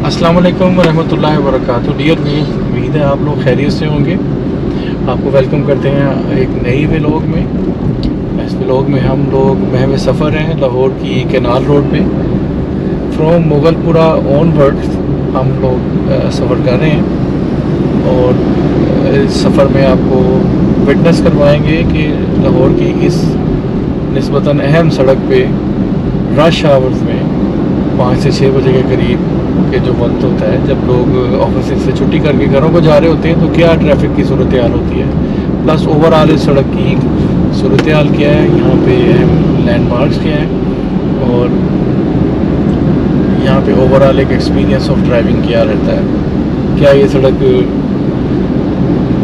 अस्सलाम वालेकुम रहमतुल्लाहि व बरकातहू। डियर व्यूअर्स, उम्मीद है आप लोग खैरियत से होंगे। आपको वेलकम करते हैं एक नई व्लॉग में। इस व्लॉग में हम लोग महव सफ़र हैं लाहौर की कैनाल रोड पे। फ्रॉम मुगलपुरा ऑनवर्ड्स हम लोग सफ़र कर रहे हैं और इस सफ़र में आपको विटनेस करवाएंगे कि लाहौर की इस निस्बतन अहम सड़क पे रश आवर्स में 5 से 6 बजे के करीब के जो वक्त होता है जब लोग ऑफिस से छुट्टी करके घरों को जा रहे होते हैं तो क्या ट्रैफिक की सूरत हाल होती है, प्लस ओवरऑल इस सड़क की सूरत हाल क्या है, यहाँ पे अहम लैंडमार्क्स क्या हैं और यहाँ पे ओवरऑल एक एक्सपीरियंस ऑफ ड्राइविंग क्या रहता है। क्या ये सड़क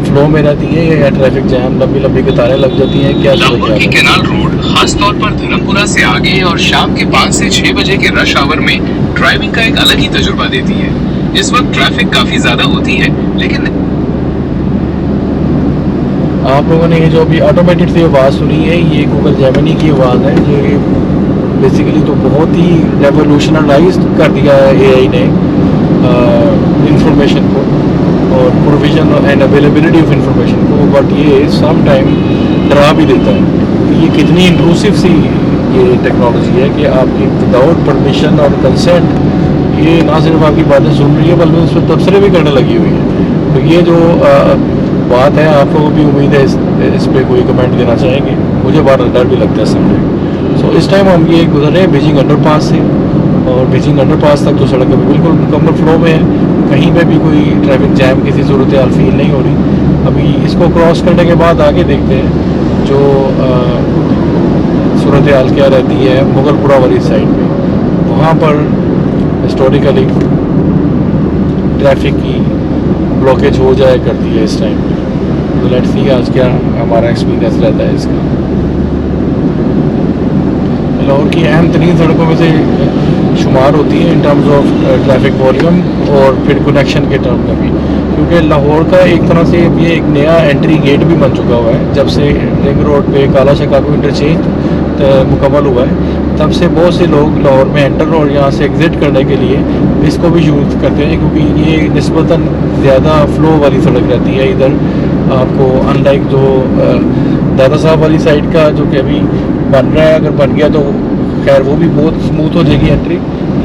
फ्लो में रहती है या ट्रैफिक जैम लंबी लंबी कतारें लग जाती हैं, क्या लाहौर की कैनाल रोड खास तौर पर धर्मपुरा से आगे और शाम के 5 से 6 बजे के रश आवर में ड्राइविंग का एक अलग ही तजुर्बा देती है। इस वक्त ट्रैफिक काफी ज्यादा होती है, लेकिन आप लोगों ने ये जो अभी ऑटोमेटेड से आवाज़ सुनी है ये गूगल जेमिनी की आवाज़ है। ये बेसिकली तो बहुत ही रेवोल्यूशनलाइज कर दिया है एआई ने इंफॉर्मेशन को और provision and availability of information को, बट ये सम टाइम डरा भी देता है कि ये कितनी इंट्रूसिव सी ये टेक्नोलॉजी है कि आपकी विदाउट परमिशन और कंसेंट ये ना सिर्फ आपकी बातें सुन रही है बल्कि उस पर तबसरे भी करने लगी हुई है। तो ये जो बात है, आप लोगों को भी उम्मीद है इस पर कोई कमेंट देना चाहेंगे। मुझे बड़ा डर भी लगता है समझे। सो इस टाइम हम ये गुजर रहे हैं बीजिंग अंडरपास से और बीजिंग अंडरपास तक तो सड़क अभी बिल्कुल मुकम्मल फ्लो में है, कहीं पे भी कोई ट्रैफिक जैम किसी सूरत हाल फील नहीं हो रही। अभी इसको क्रॉस करने के बाद आगे देखते हैं जो सूरत हाल क्या रहती है मुगलपुरा वाली साइड में। वहाँ पर हिस्टोरिकली ट्रैफिक की ब्लॉकेज हो जाया करती है इस टाइम पे। तो लेट्स सी आज क्या हमारा एक्सपीरियंस रहता है इसका। लाहौर की अहम तरीन सड़कों में से शुमार होती है in terms of traffic volume और फिर कनेक्शन के टर्म में भी, क्योंकि लाहौर का एक तरह से ये एक नया एंट्री गेट भी बन चुका हुआ है। जब से रिंग रोड पे काला शिकागो इंटरचेंज मुकम्मल हुआ है तब से बहुत से लोग लाहौर में एंटर और यहाँ से एग्ज़िट करने के लिए इसको भी यूज़ करते हैं, क्योंकि ये निस्बतन ज़्यादा फ़्लो वाली सड़क रहती है। इधर आपको अनलाइक जो दादा साहब वाली साइड का जो कि अभी बन रहा है, अगर बन गया तो खैर वो भी बहुत स्मूथ हो जाएगी एंट्री,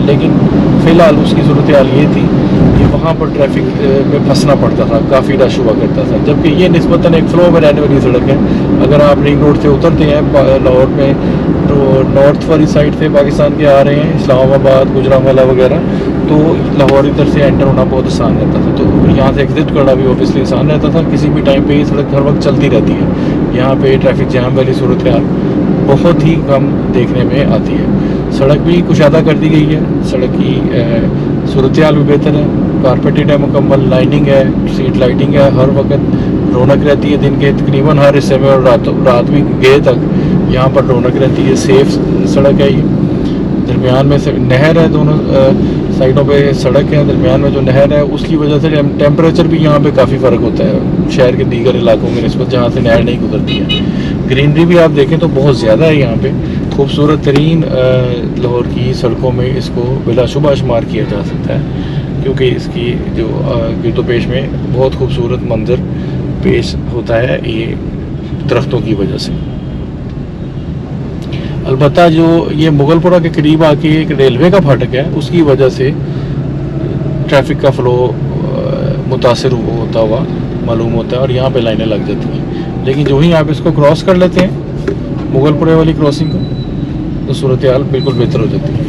लेकिन फ़िलहाल उसकी सूरत हाल ये थी कि वहाँ पर ट्रैफिक में फंसना पड़ता था, काफ़ी रश हुआ करता था। जबकि ये निस्बतन एक फ़्लो में रहने वाली सड़क है। अगर आप रिंग रोड से उतरते हैं लाहौर में तो नॉर्थ वाली साइड से पाकिस्तान के आ रहे हैं, इस्लामाबाद गुजरांवाला वगैरह, तो लाहौर इधर से एंटर होना बहुत आसान रहता था। तो यहाँ से एग्ज़िट करना भी ऑब्वियसली आसान रहता था। किसी भी टाइम पे ये सड़क हर वक्त चलती रहती है। यहाँ पे ट्रैफिक जैम वाली सूरत हाल बहुत ही कम देखने में आती है। सड़क भी कुशादा कर दी गई है, सड़क की सूरत हाल भी बेहतर है, कारपेटेड है, मुकम्मल लाइनिंग है, स्ट्रीट लाइटिंग है, हर वक्त रौनक रहती है दिन के तकरीबन हर हिस्से में और रात भी गए तक यहाँ पर रौनक रहती है। सेफ सड़क है ये। दरमियान में से नहर है, दोनों साइडों पे सड़क है, दरमियान में जो नहर है उसकी वजह से टेम्परेचर भी यहाँ पे काफ़ी फ़र्क होता है शहर के दीगर इलाकों में निस्बत जहाँ से नहर नहीं गुजरती है। ग्रीनरी भी आप देखें तो बहुत ज़्यादा है यहाँ पे। खूबसूरत तरीन लाहौर की सड़कों में इसको बिलाशुबा शुमार किया जा सकता है, क्योंकि इसकी जो गिरदोपेश में बहुत खूबसूरत मंजर पेश होता है ये दरख्तों की वजह से। अलबत्ता जो ये मुगलपुरा के करीब आके एक रेलवे का फाटक है उसकी वजह से ट्रैफिक का फ़्लो मुतासिर होता हुआ मालूम होता है और यहाँ पे लाइनें लग जाती हैं। लेकिन जो ही आप इसको क्रॉस कर लेते हैं मुगलपुरे वाली क्रॉसिंग को तो सूरत हाल बिल्कुल बेहतर हो जाती है।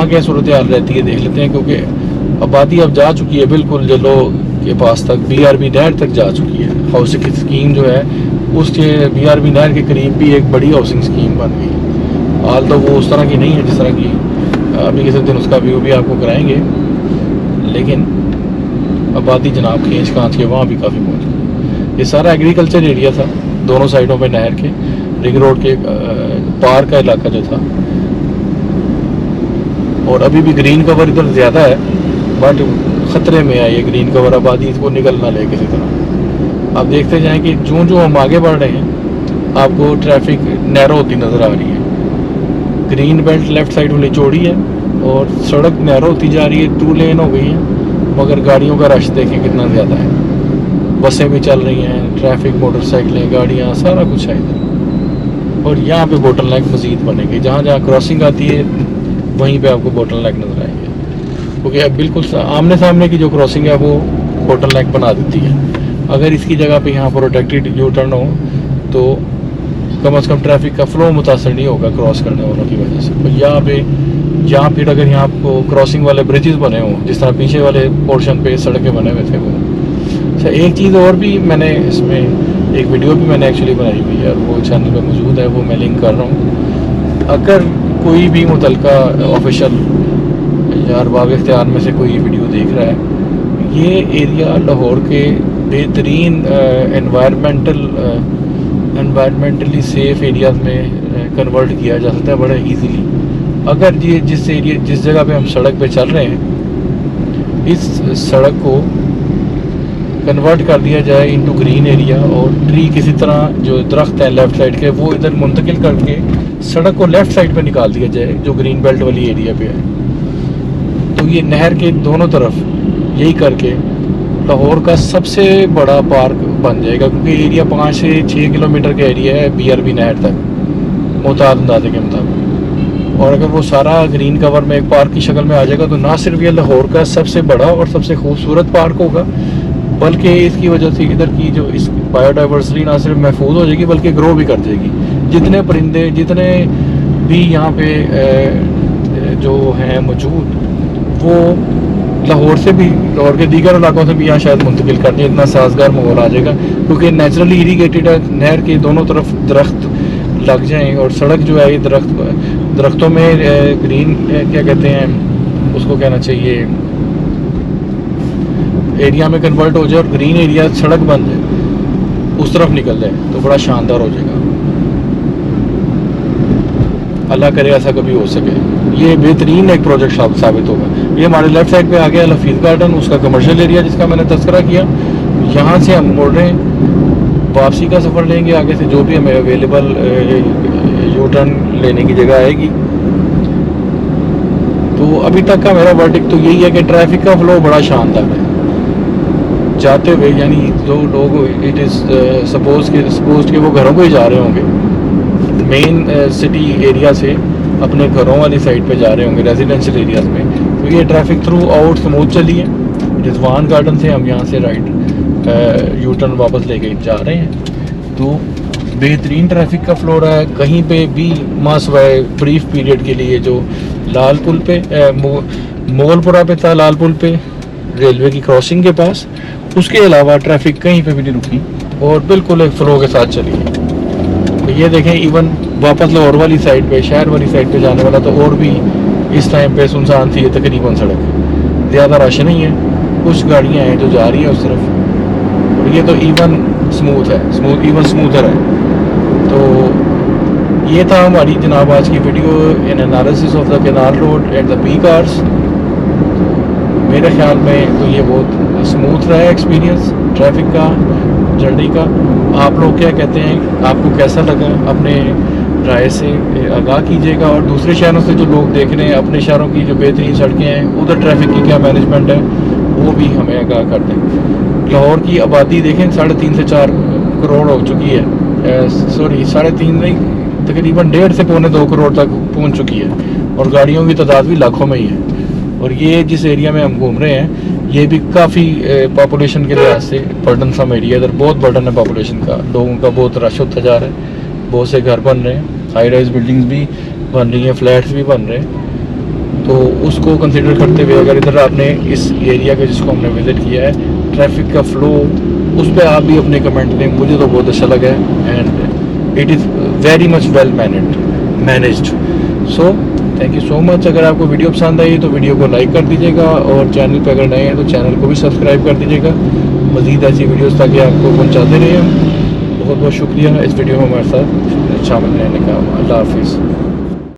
वहाँ क्या सूरत हाल रहती है देख लेते हैं, क्योंकि आबादी अब जा चुकी है बिल्कुल जलो के पास तक, BRB नहर तक जा चुकी है। हाउसिंग की स्कीम जो है उसके BRB नहर के करीब भी एक बड़ी हाउसिंग स्कीम बन गई है। हाल तो वो उस तरह की नहीं है जिस तरह की, अभी किसी दिन उसका व्यू भी आपको कराएंगे, लेकिन आबादी जनाब खींच खांच के वहाँ भी काफ़ी पहुँच गई। ये सारा एग्रीकल्चर एरिया था, दोनों साइडों पे नहर के, रिंग रोड के पार का इलाका जो था। और अभी भी ग्रीन कवर इधर ज़्यादा है, बट ख़तरे में है ये ग्रीन कवर, आबादी इसको निकल ना ले किसी तरह। आप देखते जाएं कि जो जो हम आगे बढ़ रहे हैं आपको ट्रैफिक नैरो होती नज़र आ रही है। ग्रीन बेल्ट लेफ़्ट साइड वाली चौड़ी है और सड़क नैरो होती जा रही है, 2 लेन हो गई है, मगर गाड़ियों का रश देखें कितना ज़्यादा है। बसें भी चल रही हैं, ट्रैफिक, मोटरसाइकिलें, गाड़ियाँ, सारा कुछ है इधर। और यहाँ पे बोटल नेक मज़ीद बनेंगे, जहाँ जहाँ क्रॉसिंग आती है वहीं पे आपको बोटल नेक नज़र आएंगे, क्योंकि अब बिल्कुल आमने सामने की जो क्रॉसिंग है वो बोटल नेक बना देती है। अगर इसकी जगह पे यहाँ प्रोटेक्टेड यू टर्न हो तो कम से कम ट्रैफिक का फ्लो मुतासर नहीं होगा क्रॉस करने वालों की वजह से। और यहाँ पे यहाँ फिर अगर यहाँ आपको क्रॉसिंग वाले ब्रिजेस बने हों, जिस तरह पीछे वाले पोर्शन पे सड़कें बने हुए थे वो। अच्छा, एक चीज़ और भी मैंने इसमें एक वीडियो भी मैंने एक्चुअली बनाई हुई है, वो चैनल पे मौजूद है, वो मैं लिंक कर रहा हूँ। अगर कोई भी मुतलका ऑफिशियल या अरबाब इख्तियार में से कोई वीडियो देख रहा है, ये एरिया लाहौर के बेहतरीन एनवायरमेंटली सेफ़ एरियाज़ में कन्वर्ट किया जा सकता है बड़े इजीली। अगर ये जिस जगह पे हम सड़क पे चल रहे हैं, इस सड़क को कन्वर्ट कर दिया जाए इनटू ग्रीन एरिया, और ट्री किसी तरह जो दरख्त हैं लेफ़्ट साइड के वो इधर मुंतकिल करके सड़क को लेफ़्ट साइड पे निकाल दिया जाए जो ग्रीन बेल्ट वाली एरिया पे है, तो ये नहर के दोनों तरफ यही करके लाहौर का सबसे बड़ा पार्क बन जाएगा। क्योंकि एरिया 5 से 6 किलोमीटर का एरिया है BRB नहर तक मोहताद अंदाजे के मुताबिक, और अगर वो सारा ग्रीन कवर में एक पार्क की शक्ल में आ जाएगा तो ना सिर्फ ये लाहौर का सबसे बड़ा और सबसे खूबसूरत पार्क होगा, बल्कि इसकी वजह से इधर की जो इस बायोडाइवर्सिटी ना सिर्फ महफूज हो जाएगी बल्कि ग्रो भी कर जाएगी। जितने परिंदे, जितने भी यहाँ पे जो हैं मौजूद, वो लाहौर से भी, लाहौर के दीगर इलाकों से भी यहाँ शायद मुंतकिल करने इतना साजगार माहौल आ जाएगा, क्योंकि नेचुरली इरीगेटेड है। नहर के दोनों तरफ दरख्त लग जाएँ और सड़क जो है ये दरख्तों में ग्रीन क्या कहते हैं उसको, कहना चाहिए एरिया में कन्वर्ट हो जाए और ग्रीन एरिया सड़क बन जाए, उस तरफ निकल जाए तो बड़ा शानदार हो जाएगा। अल्लाह करे ऐसा कभी हो सके। ये बेहतरीन एक प्रोजेक्ट साबित होगा। ये हमारे लेफ्ट साइड पे आ गया लफीज़ गार्डन, उसका कमर्शियल एरिया जिसका मैंने तस्करा किया। यहाँ से हम मुड़ रहे हैं, वापसी का सफ़र लेंगे आगे से, जो भी हमें अवेलेबल यू टर्न लेने की जगह आएगी। तो अभी तक का मेरा वर्डिक्ट तो यही है कि ट्रैफिक का फ्लो बड़ा शानदार है जाते हुए, यानी जो लोग इट इज़ सपोज कि वो घरों को ही जा रहे होंगे, मेन सिटी एरिया से अपने घरों वाली साइड पे जा रहे होंगे रेजिडेंशियल एरियाज़ में, तो ये ट्रैफिक थ्रू आउट स्मूथ चली है। रिजवान गार्डन से हम यहाँ से राइट यू टर्न वापस लेके जा रहे हैं, तो बेहतरीन ट्रैफिक का फ्लो रहा है। कहीं पे भी मासवाए ब्रीफ पीरियड के लिए जो लाल पुल पे मोगलपुरा पे था, लाल पुल पे रेलवे की क्रॉसिंग के पास, उसके अलावा ट्रैफिक कहीं पे भी नहीं रुकी और बिल्कुल एक फ्लो के साथ चली है। तो ये देखें, इवन वापस लाहौर वाली साइड पे, शहर वाली साइड पे जाने वाला तो और भी इस टाइम पे सुनसान थी तकरीबन सड़क, ज़्यादा रश नहीं है, कुछ गाड़ियाँ हैं जो जा रही हैं उस तरफ, और ये तो इवन स्मूथ है, इवन स्मूथर है। तो ये था हमारी जनाब आज की video in analysis of the canal road at the peak hours. मेरे ख्याल में तो ये बहुत स्मूथ रहा है एक्सपीरियंस ट्रैफिक का, जर्नी का। आप लोग क्या कहते हैं, आपको कैसा लगा, अपने राय से आगाह कीजिएगा। और दूसरे शहरों से जो लोग देख रहे हैं, अपने शहरों की जो बेहतरीन सड़कें हैं, उधर ट्रैफिक की क्या मैनेजमेंट है, वो भी हमें आगाह कर दें। लाहौर की आबादी देखें 3.5 से 4 करोड़ हो चुकी है, सॉरी 3.5 नहीं, तकरीबन 1.5 से 2.25 करोड़ तक पहुँच चुकी है, और गाड़ियों की तादाद भी लाखों में ही है। और ये जिस एरिया में हम घूम रहे हैं, ये भी काफ़ी पॉपुलेशन के लिहाज से बर्डन सम एरिया, इधर बहुत बर्डन है पॉपुलेशन का, लोगों का बहुत रश होता जा रहा है, बहुत से घर बन रहे हैं, हाई राइज बिल्डिंग्स भी बन रही हैं, फ्लैट्स भी बन रहे हैं। तो उसको कंसिडर करते हुए अगर इधर आपने इस एरिया का जिसको हमने विज़िट किया है, ट्रैफिक का फ्लो, उस पर आप भी अपने कमेंट दें। मुझे तो बहुत अच्छा लगा है and it is very much well managed. So thank you so much. अगर आपको वीडियो पसंद आई तो वीडियो को लाइक कर दीजिएगा और चैनल पे अगर नए हैं तो चैनल को भी सब्सक्राइब कर दीजिएगा। मज़ीद ऐसी वीडियोस ताकि आपको पहुंचाते रहे हम। बहुत बहुत शुक्रिया इस वीडियो में हमारे साथ शामिल रहने का। अल्लाह हाफिज़।